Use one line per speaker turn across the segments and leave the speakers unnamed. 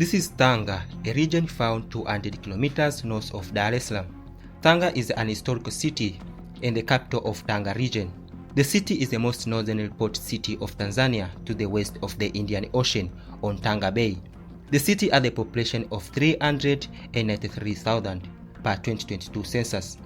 This is Tanga, a region found 200 kilometers north of Dar es Salaam. Tanga is an historical city and the capital of Tanga Region. The city is the most northern port city of Tanzania to the west of the Indian Ocean on Tanga Bay. The city has a population of 393,000 per 2022 census.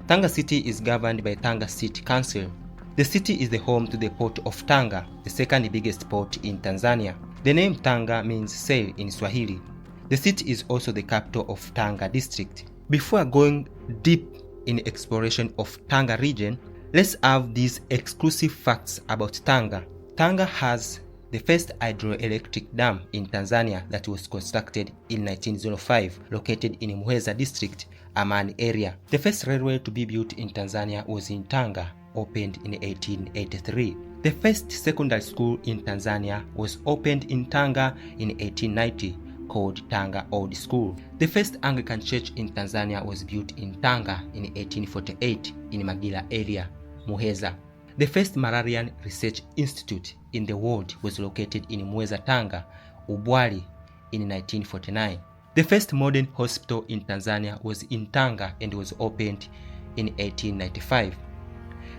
Tanga City is governed by Tanga City Council. The city is the home to the Port of Tanga, the second biggest port in Tanzania. The name Tanga means sail in Swahili. The city is also the capital of Tanga District. Before going deep in exploration of Tanga region, let's have these exclusive facts about Tanga. Tanga has the first hydroelectric dam in Tanzania that was constructed in 1905, located in Muheza District, Amani area. The first railway to be built in Tanzania was in Tanga, opened in 1883. The first secondary school in Tanzania was opened in Tanga in 1890, called Tanga Old School. The first Anglican church in Tanzania was built in Tanga in 1848 in Magila area, Muheza. The first Malarian Research Institute in the world was located in Muheza, Tanga, Ubwali in 1949. The first modern hospital in Tanzania was in Tanga and was opened in 1895.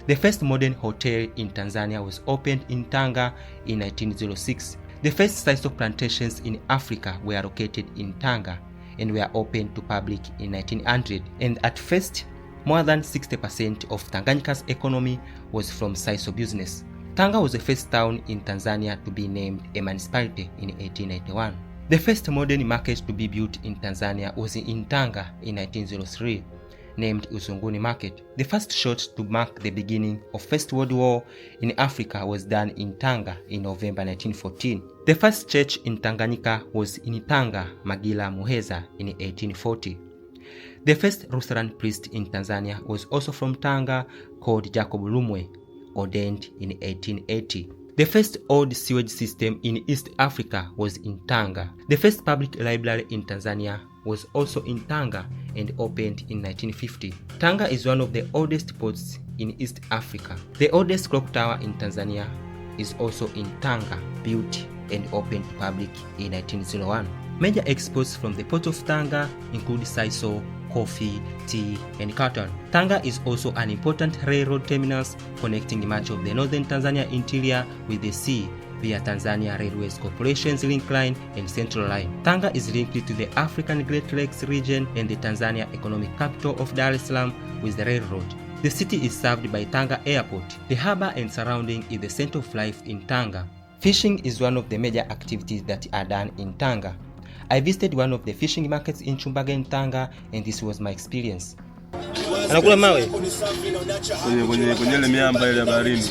The first modern hotel in Tanzania was opened in Tanga in 1906. The first sisal plantations in Africa were located in Tanga and were opened to public in 1900. And at first, more than 60% of Tanganyika's economy was from sisal business. Tanga was the first town in Tanzania to be named a municipality in 1891. The first modern market to be built in Tanzania was in Tanga in 1903, named Usunguni Market. The first shot to mark the beginning of First World War in Africa was done in Tanga in November 1914. The first church in Tanganyika was in Tanga, Magila, Muheza in 1840. The first Lutheran priest in Tanzania was also from Tanga, called Jacob Lumwe, ordained in 1880. The first old sewage system in East Africa was in Tanga. The first public library in Tanzania was also in Tanga and opened in 1950. Tanga is one of the oldest ports in East Africa. The oldest clock tower in Tanzania is also in Tanga, built and opened to public in 1901. Major exports from the Port of Tanga include sisal, coffee, tea, and cotton. Tanga is also an important railroad terminus connecting much of the northern Tanzania interior with the sea via Tanzania Railways Corporation's Link Line and Central Line. Tanga is linked to the African Great Lakes region and the Tanzania economic capital of Dar es Salaam with the railroad. The city is served by Tanga Airport. The harbor and surrounding is the center of life in Tanga. Fishing is one of the major activities that are done in Tanga. I visited one of the fishing markets in Chumbagen, Tanga, and this was my experience. Anakula mawe? Kwenye miamba ile baharini.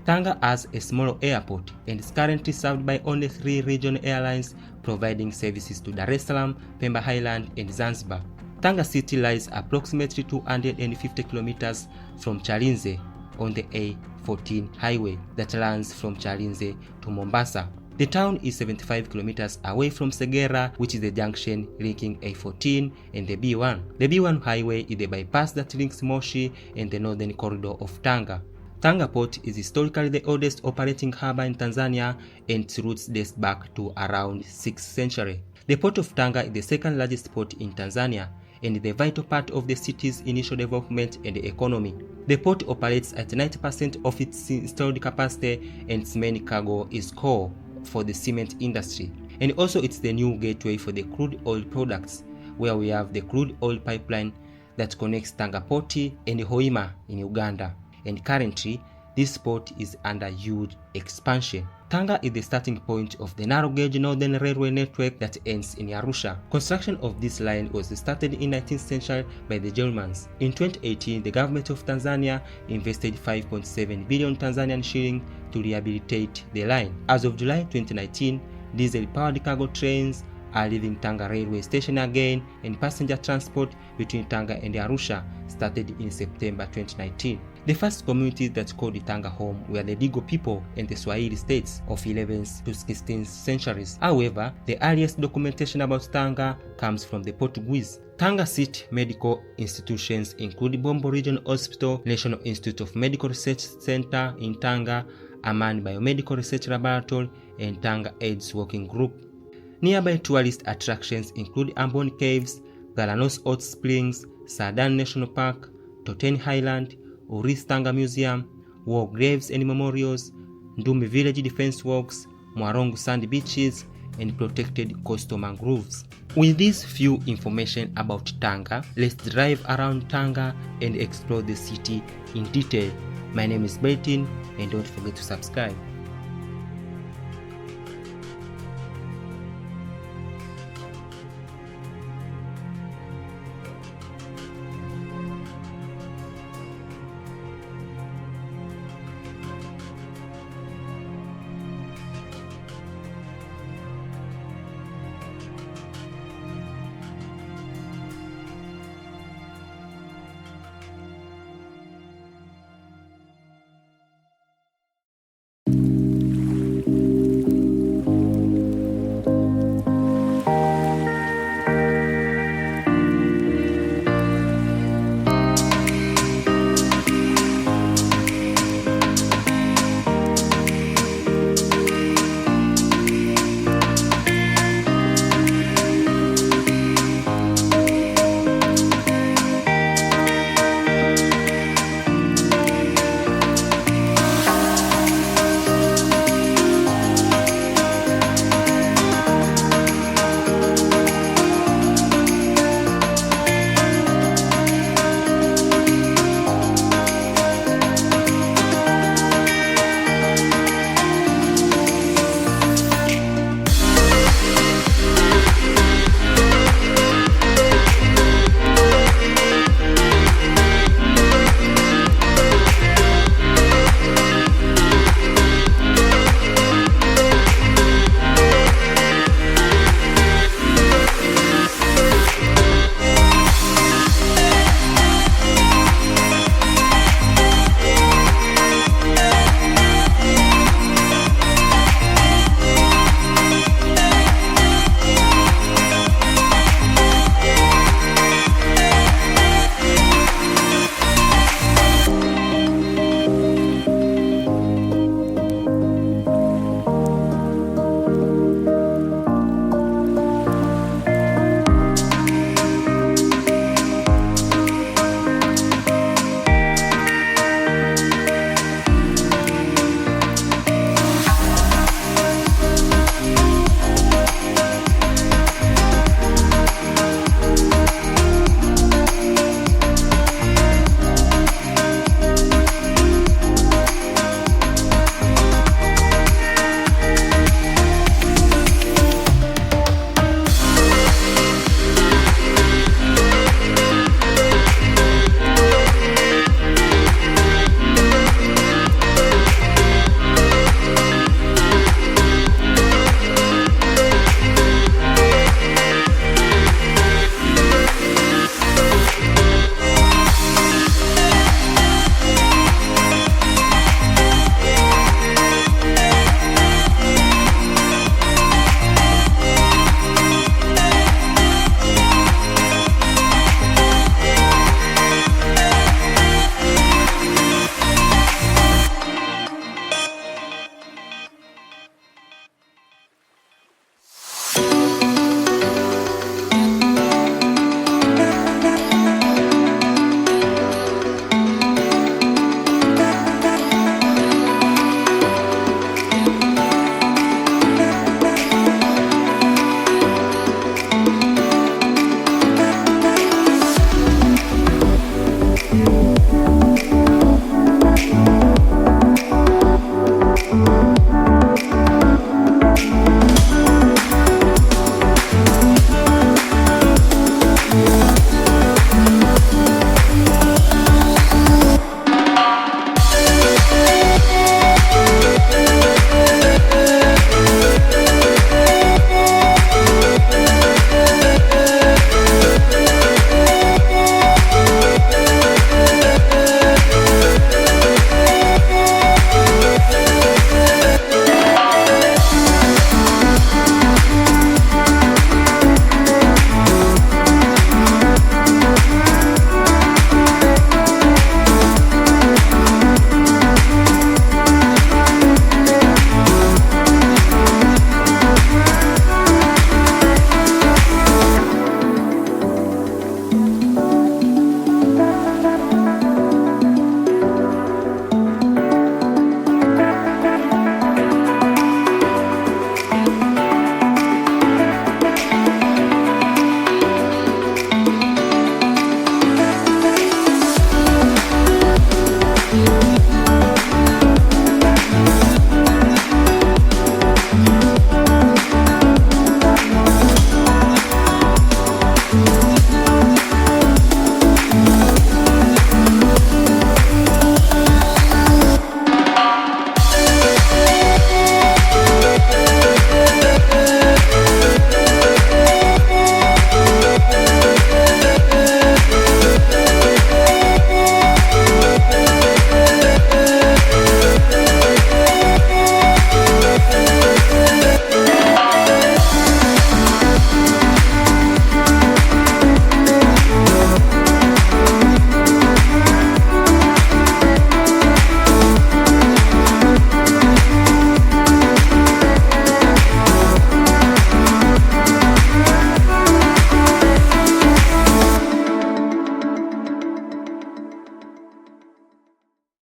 Tanga has a small airport and is currently served by only 3 regional airlines providing services to Dar es Salaam, Pemba Highland, and Zanzibar. Tanga City lies approximately 250 kilometers from Chalinze on the A14 highway that runs from Chalinze to Mombasa. The town is 75 kilometers away from Segera, which is the junction linking A14 and the B1. The B1 highway is the bypass that links Moshi and the northern corridor of Tanga. Tanga Port is historically the oldest operating harbor in Tanzania and its roots date back to around 6th century. The Port of Tanga is the second largest port in Tanzania and the vital part of the city's initial development and economy. The port operates at 90% of its installed capacity and its main cargo is coal for the cement industry, and also it's the new gateway for the crude oil products, where we have the crude oil pipeline that connects Tanga Port and Hoima in Uganda, and currently this port is under huge expansion. Tanga is the starting point of the narrow gauge northern railway network that ends in Arusha. Construction of this line was started in 19th century by the Germans. In 2018, the government of Tanzania invested 5.7 billion Tanzanian shilling to rehabilitate the line. As of July 2019, diesel-powered cargo trains are leaving Tanga railway station again, and passenger transport between Tanga and Arusha started in September 2019. The first communities that called Tanga home were the Digo people and the Swahili states of 11th to 16th centuries. However, the earliest documentation about Tanga comes from the Portuguese. Tanga City medical institutions include Bombo Regional Hospital, National Institute of Medical Research Center in Tanga, Amani Biomedical Research Laboratory, and Tanga AIDS Working Group. Nearby tourist attractions include Amboni Caves, Galanos Hot Springs, Sadan National Park, Toten Highland, Uris Tanga Museum, War Graves and Memorials, Ndumi Village Defense Works, Mwarongo Sand Beaches, and protected coastal mangroves. With this few information about Tanga, let's drive around Tanga and explore the city in detail. My name is Bertin, and don't forget to subscribe.